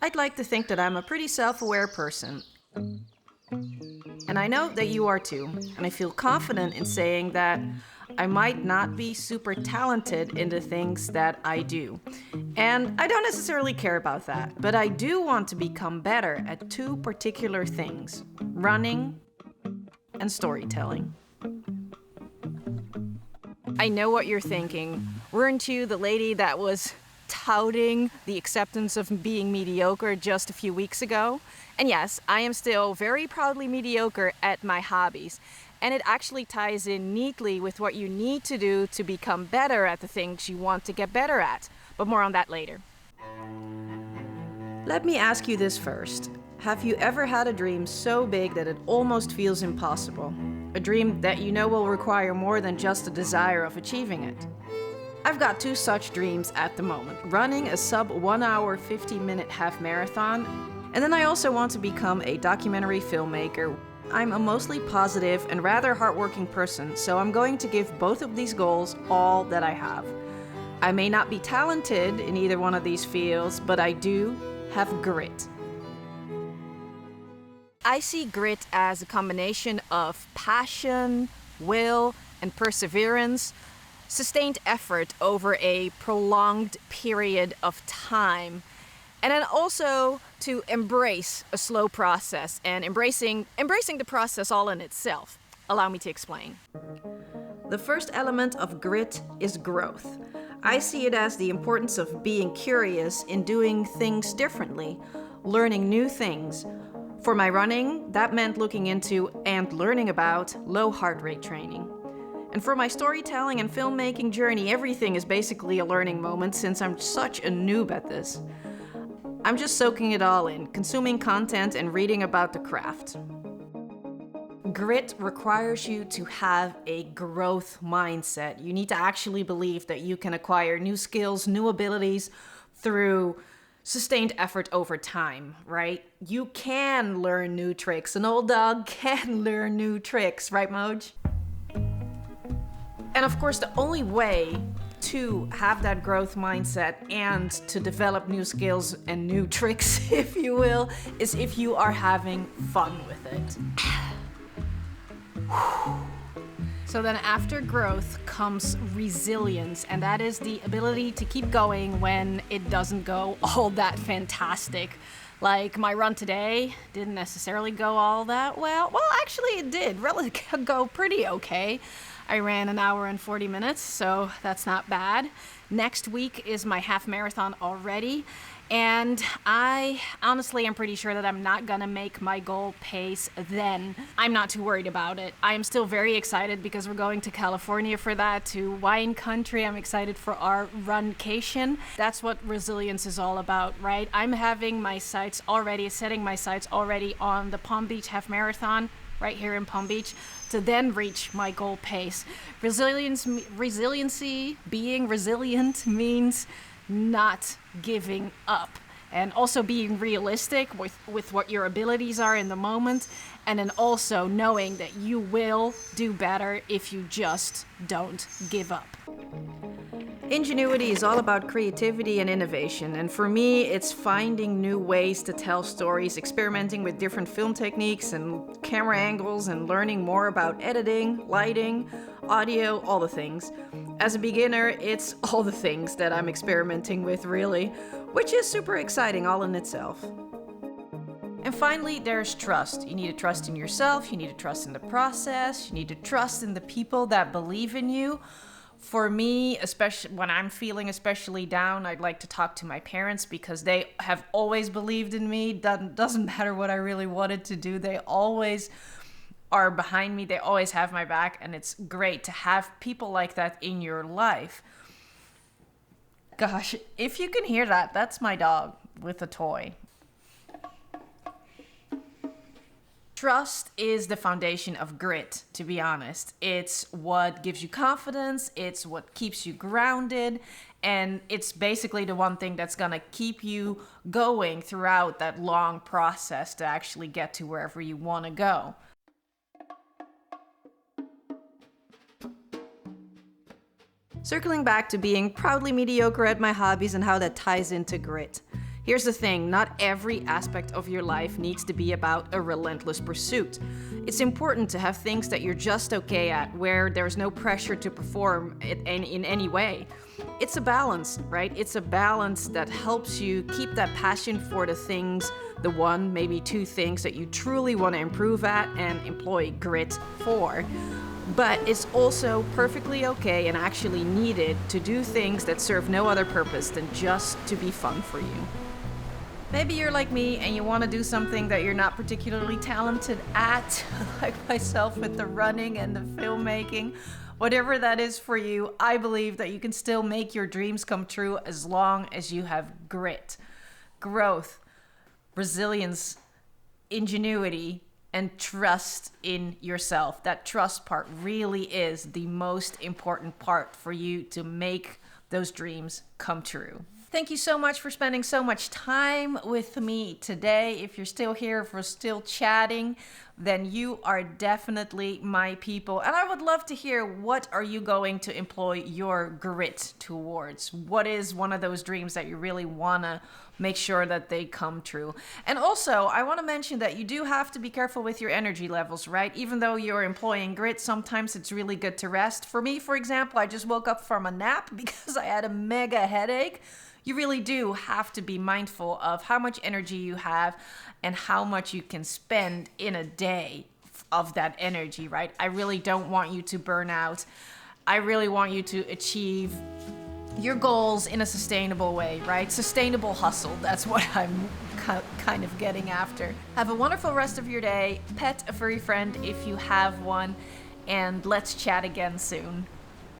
I'd like to think that I'm a pretty self-aware person. And I know that you are too. And I feel confident in saying that I might not be super talented in the things that I do. And I don't necessarily care about that. But I do want to become better at two particular things: running and storytelling. I know what you're thinking. Weren't you the lady that was touting the acceptance of being mediocre just a few weeks ago? And yes, I am still very proudly mediocre at my hobbies. And it actually ties in neatly with what you need to do to become better at the things you want to get better at. But more on that later. Let me ask you this first. Have you ever had a dream so big that it almost feels impossible? A dream that you know will require more than just the desire of achieving it. I've got two such dreams at the moment: running a sub 1 hour 50-minute half marathon, and then I also want to become a documentary filmmaker. I'm a mostly positive and rather hardworking person, so I'm going to give both of these goals all that I have. I may not be talented in either one of these fields, but I do have grit. I see grit as a combination of passion, will, and perseverance, sustained effort over a prolonged period of time, and then also to embrace a slow process and embracing the process all in itself. Allow me to explain. The first element of grit is growth. I see it as the importance of being curious in doing things differently, learning new things. For my running, that meant looking into and learning about low heart rate training. And for my storytelling and filmmaking journey, everything is basically a learning moment since I'm such a noob at this. I'm just soaking it all in, consuming content and reading about the craft. Grit requires you to have a growth mindset. You need to actually believe that you can acquire new skills, new abilities through sustained effort over time, right? You can learn new tricks. An old dog can learn new tricks, right, Moj? And of course, the only way to have that growth mindset and to develop new skills and new tricks, if you will, is if you are having fun with it. So then after growth comes resilience, and that is the ability to keep going when it doesn't go all that fantastic. Like my run today didn't necessarily go all that well. Well, actually it did really go pretty okay. I ran 1 hour and 40 minutes, so that's not bad. Next week is my half marathon already, and I honestly am pretty sure that I'm not gonna make my goal pace then. I'm not too worried about it. I am still very excited because we're going to California for that, to wine country. I'm excited for our runcation. That's what resilience is all about, right? I'm having my sights already, setting my sights already on the Palm Beach half marathon, right here in Palm Beach, to then reach my goal pace. Resiliency, being resilient means not giving up, and also being realistic with what your abilities are in the moment, and then also knowing that you will do better if you just don't give up. Ingenuity is all about creativity and innovation, and for me, it's finding new ways to tell stories, experimenting with different film techniques and camera angles, and learning more about editing, lighting, audio, all the things. As a beginner, it's all the things that I'm experimenting with, really, which is super exciting all in itself. And finally, there's trust. You need to trust in yourself, you need to trust in the process, you need to trust in the people that believe in you. For me, especially when I'm feeling especially down, I'd like to talk to my parents because they have always believed in me. Doesn't matter what I really wanted to do, they always are behind me, they always have my back, and it's great to have people like that in your life. Gosh, if you can hear that, that's my dog with a toy. Trust is the foundation of grit, to be honest. It's what gives you confidence, it's what keeps you grounded, and it's basically the one thing that's gonna keep you going throughout that long process to actually get to wherever you wanna go. Circling back to being proudly mediocre at my hobbies and how that ties into grit. Here's the thing, not every aspect of your life needs to be about a relentless pursuit. It's important to have things that you're just okay at, where there's no pressure to perform in any way. It's a balance, right? It's a balance that helps you keep that passion for the things, the one, maybe two things that you truly want to improve at and employ grit for. But it's also perfectly okay and actually needed to do things that serve no other purpose than just to be fun for you. Maybe you're like me and you want to do something that you're not particularly talented at, like myself with the running and the filmmaking. Whatever that is for you, I believe that you can still make your dreams come true as long as you have grit, growth, resilience, ingenuity, and trust in yourself. That trust part really is the most important part for you to make those dreams come true. Thank you so much for spending so much time with me today. If you're still here, if we're still chatting, then you are definitely my people. And I would love to hear, what are you going to employ your grit towards? What is one of those dreams that you really want to make sure that they come true? And also, I want to mention that you do have to be careful with your energy levels, right? Even though you're employing grit, sometimes it's really good to rest. For me, for example, I just woke up from a nap because I had a mega headache. You really do have to be mindful of how much energy you have and how much you can spend in a day of that energy, right? I really don't want you to burn out. I really want you to achieve your goals in a sustainable way, right? Sustainable hustle, that's what I'm kind of getting after. Have a wonderful rest of your day. Pet a furry friend if you have one, and let's chat again soon.